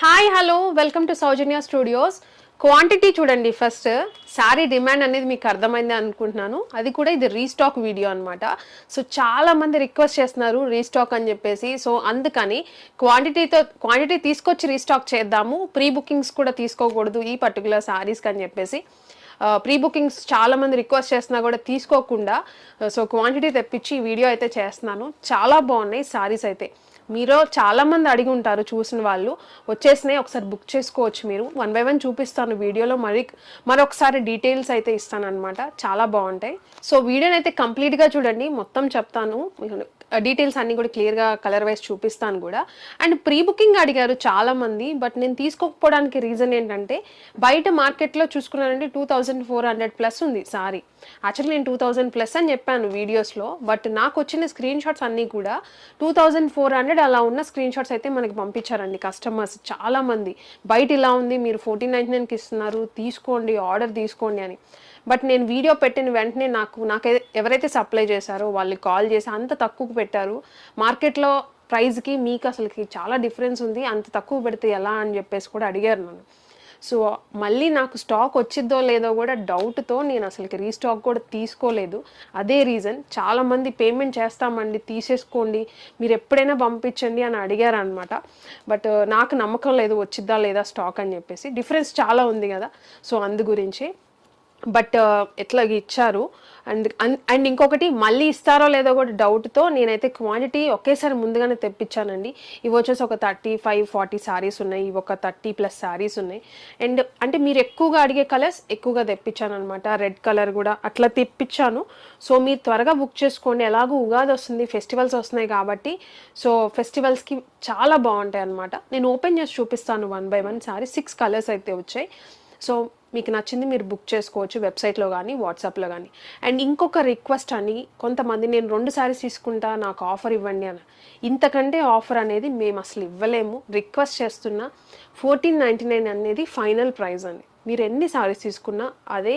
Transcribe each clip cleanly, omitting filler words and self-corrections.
Hi hello welcome to Soujanya studios. Quantity చూడండి. First sari demand అనేది మీకు అర్థమైంది అనుకుంటున్నాను. అది కూడా ఇది రీస్టాక్ వీడియో అనమాట. సో చాలా మంది రిక్వెస్ట్ చేస్తున్నారు రీస్టాక్ అని చెప్పేసి. సో అందుకని క్వాంటిటీ తీసుకొచ్చి రీస్టాక్ చేద్దాము, ప్రీ బుకింగ్స్ కూడా తీసుకోకూడదు ఈ పర్టికులర్ శారీస్కి అని చెప్పేసి. ప్రీ బుకింగ్స్ చాలా మంది రిక్వెస్ట్ చేస్తున్నా కూడా తీసుకోకుండా సో క్వాంటిటీ తెప్పించి వీడియో అయితే చేస్తున్నాను. చాలా బాగున్నాయి శారీస్ అయితే. మీరు చాలా మంది అడిగి ఉంటారు, చూసిన వాళ్ళు వచ్చేసినాయి, ఒకసారి బుక్ చేసుకోవచ్చు. మీరు 1 by 1 చూపిస్తాను వీడియోలో, మరొకసారి డీటెయిల్స్ అయితే ఇస్తాను అనమాట. చాలా బాగుంటాయి. సో వీడియోని అయితే కంప్లీట్గా చూడండి, మొత్తం చెప్తాను, డీటెయిల్స్ అన్నీ కూడా క్లియర్గా కలర్ వైజ్ చూపిస్తాను కూడా. అండ్ ప్రీ బుకింగ్ అడిగారు చాలా మంది, బట్ నేను తీసుకోకపోవడానికి రీజన్ ఏంటంటే బయట మార్కెట్లో చూసుకున్నానంటే 2400+ ఉంది సారీ. యాక్చువల్లీ నేను 2000+ అని చెప్పాను వీడియోస్లో, బట్ నాకు వచ్చిన స్క్రీన్ షాట్స్ అన్నీ కూడా 2400 అలా ఉన్న స్క్రీన్ షాట్స్ అయితే మనకి పంపించారండి కస్టమర్స్ చాలా మంది. బయట ఇలా ఉంది, మీరు 1499కి ఇస్తున్నారు, తీసుకోండి, ఆర్డర్ తీసుకోండి అని. బట్ నేను వీడియో పెట్టిన వెంటనే నాకు ఎవరైతే సప్లై చేశారో వాళ్ళు కాల్ చేసి అంత తక్కువకు పెట్టారు. మార్కెట్లో ప్రైస్కి మీకు అసలుకి చాలా డిఫరెన్స్ ఉంది, అంత తక్కువ పెడితే ఎలా అని చెప్పేసి కూడా అడిగారు నన్ను. సో మళ్ళీ నాకు స్టాక్ వచ్చిద్దో లేదో కూడా డౌట్తో నేను అసలుకి రీస్టాక్ కూడా తీసుకోలేదు. అదే రీజన్. చాలామంది పేమెంట్ చేస్తామండి, తీసేసుకోండి, మీరు ఎప్పుడైనా పంపించండి అని అడిగారు అనమాట. బట్ నాకు నమ్మకం లేదు వచ్చిద్దా లేదా స్టాక్ అని చెప్పేసి. డిఫరెన్స్ చాలా ఉంది కదా, సో అందు గురించి. బట్ ఎట్లా ఇచ్చారు. అండ్ ఇంకొకటి మళ్ళీ ఇస్తారో లేదో కూడా డౌట్తో నేనైతే క్వాంటిటీ ఒకేసారి ముందుగానే తెప్పించానండి. ఇవి వచ్చేసి ఒక 35-40 శారీస్ ఉన్నాయి, ఇవి ఒక 30+ శారీస్ ఉన్నాయి. అండ్ అంటే మీరు ఎక్కువగా అడిగే కలర్స్ ఎక్కువగా తెప్పించాను అనమాట. రెడ్ కలర్ కూడా అట్లా తెప్పించాను. సో మీరు త్వరగా బుక్ చేసుకోండి, ఎలాగో ఉగాది వస్తుంది, ఫెస్టివల్స్ వస్తున్నాయి కాబట్టి. సో ఫెస్టివల్స్కి చాలా బాగుంటాయి అనమాట. నేను ఓపెన్ చేసి చూపిస్తాను 1 by 1 శారీ. 6 కలర్స్ అయితే వచ్చాయి. సో మీకు నచ్చింది మీరు బుక్ చేసుకోవచ్చు వెబ్సైట్లో కానీ వాట్సాప్లో కానీ. అండ్ ఇంకొక రిక్వెస్ట్ అని, కొంతమంది నేను 2 శారీస్ తీసుకుంటా నాకు ఆఫర్ ఇవ్వండి అని. ఇంతకంటే ఆఫర్ అనేది మేము అసలు ఇవ్వలేము. రిక్వెస్ట్ చేస్తున్నా, 1499 అనేది ఫైనల్ ప్రైస్ అండి. మీరు ఎన్ని శారీస్ తీసుకున్నా అదే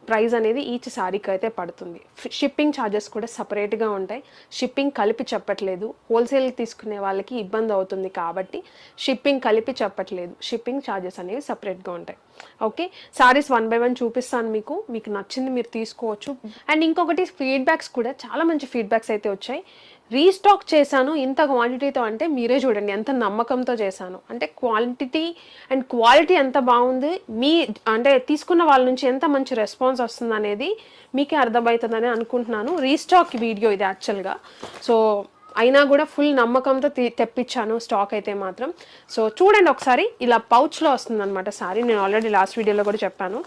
ప్రైస్ అనేది ఈచ్ శారీకి అయితే పడుతుంది. షిప్పింగ్ ఛార్జెస్ కూడా సపరేట్గా ఉంటాయి. షిప్పింగ్ కలిపి చెప్పట్లేదు, హోల్సేల్ తీసుకునే వాళ్ళకి ఇబ్బంది అవుతుంది కాబట్టి షిప్పింగ్ కలిపి చెప్పట్లేదు. షిప్పింగ్ ఛార్జెస్ అనేవి సపరేట్గా ఉంటాయి. ఓకే, శారీస్ 1 by 1 చూపిస్తాను మీకు నచ్చింది మీరు తీసుకోవచ్చు. అండ్ ఇంకొకటి ఫీడ్బ్యాక్స్ కూడా చాలా మంచి ఫీడ్బ్యాక్స్ అయితే వచ్చాయి. రీస్టాక్ చేశాను ఇంత క్వాంటిటీతో అంటే మీరే చూడండి ఎంత నమ్మకంతో చేశాను అంటే. క్వాంటిటీ అండ్ క్వాలిటీ ఎంత బాగుంది, అంటే తీసుకున్న వాళ్ళ నుంచి ఎంత మంచి రెస్పాన్స్ వస్తుంది అనేది మీకే అర్థమవుతుందని అనుకుంటున్నాను. రీస్టాక్ వీడియో ఇది యాక్చువల్గా. సో అయినా కూడా ఫుల్ నమ్మకంతో తెప్పించాను స్టాక్ అయితే మాత్రం. సో చూడండి ఒకసారి, ఇలా పౌచ్లో వస్తుంది అనమాట శారీ. నేను ఆల్రెడీ లాస్ట్ వీడియోలో కూడా చెప్పాను,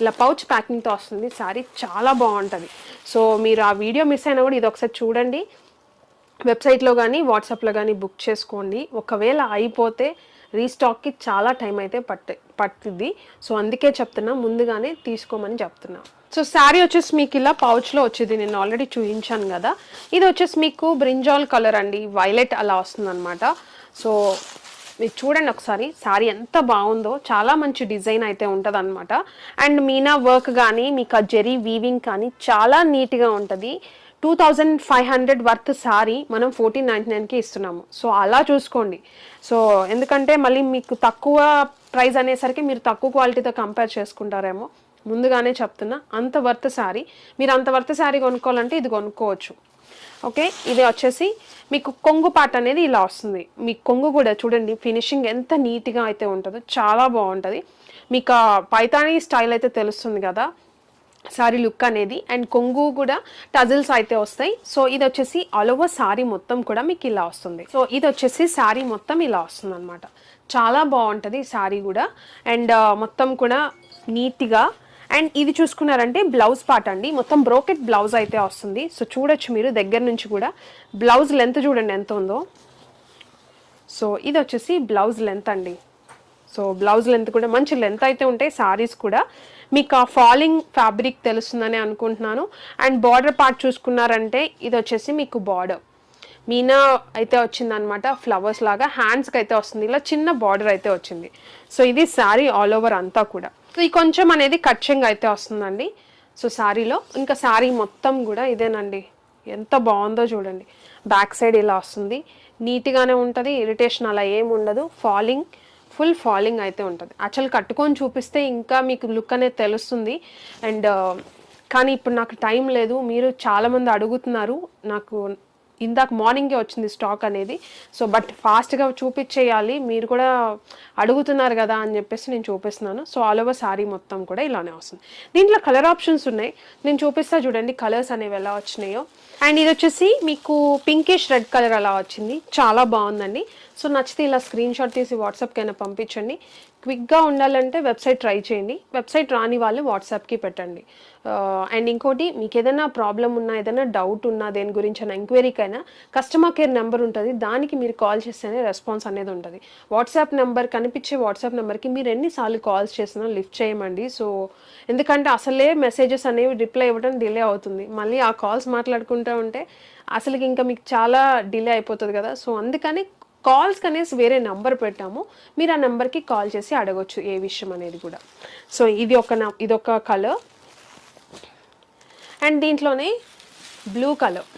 ఇలా పౌచ్ ప్యాకింగ్తో వస్తుంది శారీ. చాలా బాగుంటుంది. సో మీరు ఆ వీడియో మిస్ అయినా కూడా ఇది ఒకసారి చూడండి. వెబ్సైట్లో కానీ వాట్సాప్లో కానీ బుక్ చేసుకోండి. ఒకవేళ అయిపోతే రీస్టాక్కి చాలా టైం అయితే పట్టుద్ది. సో అందుకే చెప్తున్నా, ముందుగానే తీసుకోమని చెప్తున్నా. సో శారీ వచ్చేసి మీకు ఇలా పౌచ్లో వచ్చేది, నేను ఆల్రెడీ చూపించాను కదా. ఇది వచ్చేసి మీకు బ్రింజాల్ కలర్ అండి, వైలెట్ అలా వస్తుంది అనమాట. సో మీరు చూడండి ఒకసారి శారీ ఎంత బాగుందో, చాలా మంచి డిజైన్ అయితే ఉంటుంది అనమాట. అండ్ మీనా వర్క్ కానీ మీకు ఆ జెరీ వీవింగ్ కానీ చాలా నీట్గా ఉంటుంది. 2500 వర్త్ శారీ మనం 1499కి ఇస్తున్నాము. సో అలా చూసుకోండి. సో ఎందుకంటే మళ్ళీ మీకు తక్కువ ప్రైస్ అనేసరికి మీరు తక్కువ క్వాలిటీతో కంపేర్ చేసుకుంటారేమో, ముందుగానే చెప్తున్నా. అంత వర్త్ శారీ, మీరు అంత వర్త్ శారీ కొనుక్కోవాలంటే ఇది కొనుక్కోవచ్చు. ఓకే, ఇది వచ్చేసి మీకు కొంగు పార్ట్ అనేది ఇలా వస్తుంది. మీ కొంగు కూడా చూడండి ఫినిషింగ్ ఎంత నీట్గా అయితే ఉంటుందో, చాలా బాగుంటుంది. మీకు పైతానీ స్టైల్ అయితే తెలుస్తుంది కదా సారీ లుక్ అనేది. అండ్ కొంగు కూడా టజిల్స్ అయితే వస్తాయి. సో ఇది వచ్చేసి ఆల్ ఓవర్ సారీ మొత్తం కూడా మీకు ఇలా వస్తుంది. సో ఇది వచ్చేసి సారీ మొత్తం ఇలా వస్తుంది అనమాట. చాలా బాగుంటుంది సారీ కూడా. అండ్ మొత్తం కూడా నీట్గా. అండ్ ఇది చూసుకున్నారంటే బ్లౌజ్ పార్ట్ అండి, మొత్తం బ్రోకెట్ బ్లౌజ్ అయితే వస్తుంది. సో చూడొచ్చు మీరు దగ్గర నుంచి కూడా. బ్లౌజ్ లెంత్ చూడండి ఎంత ఉందో. సో ఇది వచ్చేసి బ్లౌజ్ లెంత్ అండి. సో బ్లౌజ్ లెంత్ కూడా మంచి లెంత్ అయితే ఉంటాయి సారీస్ కూడా. మీకు ఆ ఫాలింగ్ ఫ్యాబ్రిక్ తెలుస్తుందని అనుకుంటున్నాను. అండ్ బార్డర్ పార్ట్ చూసుకున్నారంటే ఇది వచ్చేసి మీకు బార్డర్ మీనా అయితే వచ్చిందనమాట, ఫ్లవర్స్ లాగా. హ్యాండ్స్కి అయితే వస్తుంది ఇలా చిన్న బార్డర్ అయితే వచ్చింది. సో ఇది శారీ ఆల్ ఓవర్ అంతా కూడా. సో ఈ కొంచెం అనేది కట్చింగ్ అయితే వస్తుందండి. సో శారీలో ఇంకా శారీ మొత్తం కూడా ఇదేనండి. ఎంత బాగుందో చూడండి. బ్యాక్ సైడ్ ఇలా వస్తుంది, నీట్గానే ఉంటుంది, ఇరిటేషన్ అలా ఏమి ఉండదు. ఫుల్ ఫాలింగ్ అయితే ఉంటుంది. యాక్చువల్ కట్టుకొని చూపిస్తే ఇంకా మీకు లుక్ అనేది తెలుస్తుంది. అండ్ కానీ ఇప్పుడు నాకు టైం లేదు. మీరు చాలామంది అడుగుతున్నారు, నాకు ఇందాక మార్నింగే వచ్చింది స్టాక్ అనేది. సో బట్ ఫాస్ట్గా చూపించేయాలి, మీరు కూడా అడుగుతున్నారు కదా అని చెప్పేసి నేను చూపిస్తున్నాను. సో ఆల్ ఓవర్ శారీ మొత్తం కూడా ఇలానే వస్తుంది. దీంట్లో కలర్ ఆప్షన్స్ ఉన్నాయి, నేను చూపిస్తా చూడండి కలర్స్ అనేవి ఎలా వచ్చినాయో. అండ్ ఇది వచ్చేసి మీకు పింకిష్ రెడ్ కలర్ అలా వచ్చింది, చాలా బాగుందండి. సో నచ్చితే ఇలా స్క్రీన్ షాట్ తీసి వాట్సాప్కి అయినా పంపించండి. క్విక్గా ఉండాలంటే వెబ్సైట్ ట్రై చేయండి, వెబ్సైట్ రాని వాళ్ళు వాట్సాప్కి పెట్టండి. అండ్ ఇంకోటి, మీకు ఏదైనా ప్రాబ్లం ఉన్నా, ఏదైనా డౌట్ ఉన్నా, దేని గురించి అయినా ఎంక్వైరీకైనా కస్టమర్ కేర్ నెంబర్ ఉంటుంది, దానికి మీరు కాల్ చేస్తేనే రెస్పాన్స్ అనేది ఉంటుంది. వాట్సాప్ నెంబర్ కనిపించే వాట్సాప్ నెంబర్కి మీరు ఎన్నిసార్లు కాల్స్ చేసినా లిఫ్ట్ చేయమండి. సో ఎందుకంటే అసలే మెసేజెస్ అనేవి రిప్లై ఇవ్వడం డిలే అవుతుంది, మళ్ళీ ఆ కాల్స్ మాట్లాడుకుంటూ ఉంటే అసలుకి ఇంకా మీకు చాలా డిలే అయిపోతుంది కదా. సో అందుకని కాల్స్ కనేసి వేరే నెంబర్ పెట్టాము, మీరు ఆ నెంబర్కి కాల్ చేసి అడగొచ్చు ఏ విషయం అనేది కూడా. సో ఇదొక కలర్. అండ్ దీంట్లోనే బ్లూ కలర్.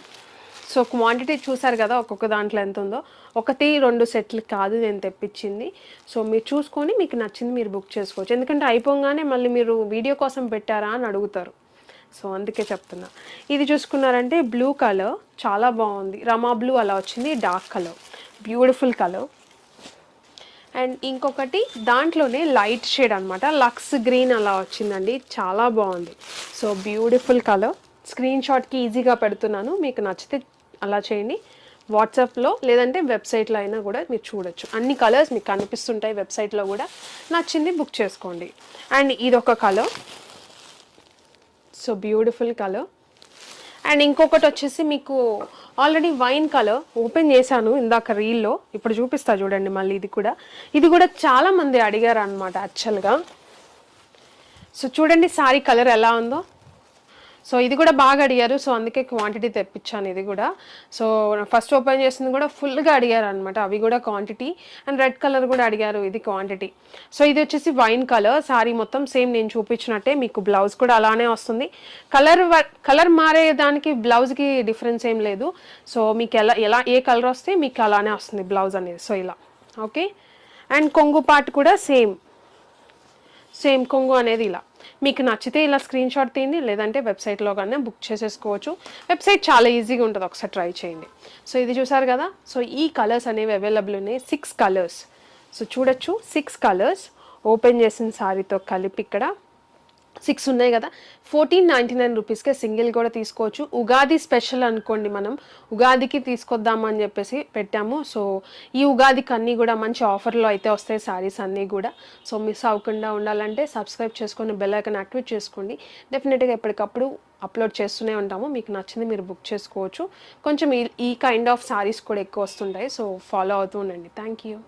సో క్వాంటిటీ చూసారు కదా ఒక్కొక్క దాంట్లో ఎంత ఉందో, 1-2 సెట్లు కాదు నేను తెప్పించింది. సో మీరు చూసుకొని మీకు నచ్చింది మీరు బుక్ చేసుకోవచ్చు, ఎందుకంటే అయిపోగానే మళ్ళీ మీరు వీడియో కోసం పెట్టారా అని అడుగుతారు. సో అందుకే చెప్తున్నా. ఇది చూసుకున్నారంటే బ్లూ కలర్ చాలా బాగుంది, రమా బ్లూ అలా వచ్చింది, dark colour, beautiful colour. And ఇంకొకటి దాంట్లోనే లైట్ షేడ్ అనమాట, లక్స్ గ్రీన్ అలా వచ్చిందండి, చాలా బాగుంది. సో బ్యూటిఫుల్ కలర్, స్క్రీన్ షాట్కి ఈజీగా పెడుతున్నాను, మీకు నచ్చితే అలా చేయండి. వాట్సాప్లో లేదంటే వెబ్సైట్లో అయినా కూడా మీరు చూడొచ్చు, అన్ని కలర్స్ మీకు కనిపిస్తుంటాయి వెబ్సైట్లో కూడా. నచ్చింది బుక్ చేసుకోండి. అండ్ ఇదొక colour, so beautiful colour. And ఇంకొకటి వచ్చేసి మీకు ఆల్రెడీ వైన్ కలర్ ఓపెన్ చేశాను ఇందాక రీల్లో, ఇప్పుడు చూపిస్తా చూడండి మళ్ళీ. ఇది కూడా చాలా మంది అడిగారు అనమాట యాక్చువల్గా. సో చూడండి సారీ కలర్ ఎలా ఉందో. సో ఇది కూడా బాగా అడిగారు, సో అందుకే క్వాంటిటీ తెప్పించాను ఇది కూడా. సో ఫస్ట్ ఓపెన్ చేసింది కూడా ఫుల్గా అడిగారు అనమాట, అవి కూడా క్వాంటిటీ. అండ్ రెడ్ కలర్ కూడా అడిగారు, ఇది క్వాంటిటీ. సో ఇది వచ్చేసి వైన్ కలర్, సారీ మొత్తం సేమ్ నేను చూపించినట్టే, మీకు బ్లౌజ్ కూడా అలానే వస్తుంది. కలర్ మారేదానికి బ్లౌజ్కి డిఫరెన్స్ ఏం లేదు. సో మీకు ఎలా ఏ కలర్ వస్తే మీకు అలానే వస్తుంది బ్లౌజ్ అనేది. సో ఇలా ఓకే. అండ్ కొంగు పార్ట్ కూడా సేమ్ కొంగు అనేది ఇలా. మీకు నచ్చితే ఇలా స్క్రీన్ షాట్ తీయండి, లేదంటే వెబ్సైట్లో కానీ బుక్ చేసేసుకోవచ్చు. వెబ్సైట్ చాలా ఈజీగా ఉంటుంది, ఒకసారి ట్రై చేయండి. సో ఇది చూసారు కదా. సో ఈ కలర్స్ అనేవి అవైలబుల్ ఉన్నాయి, 6 కలర్స్. సో చూడొచ్చు 6 కలర్స్ ఓపెన్ చేసిన సారీతో కలిపి ఇక్కడ 6 ఉన్నాయి కదా. 1499 రూపీస్కే సింగిల్ కూడా తీసుకోవచ్చు. ఉగాది స్పెషల్ అనుకోండి, మనం ఉగాదికి తీసుకొద్దామని చెప్పేసి పెట్టాము. సో ఈ ఉగాదికి అన్నీ కూడా మంచి ఆఫర్లో అయితే వస్తాయి సారీస్ అన్నీ కూడా. సో మిస్ అవ్వకుండా ఉండాలంటే సబ్స్క్రైబ్ చేసుకొని బెల్ ఐకాన్ యాక్టివేట్ చేసుకోండి. డెఫినెట్గా ఎప్పటికప్పుడు అప్లోడ్ చేస్తూనే ఉంటాము, మీకు నచ్చింది మీరు బుక్ చేసుకోవచ్చు. కొంచెం ఈ కైండ్ ఆఫ్ సారీస్ కూడా ఎక్కువ వస్తుంటాయి, సో ఫాలో అవుతూ ఉండండి. Thank you.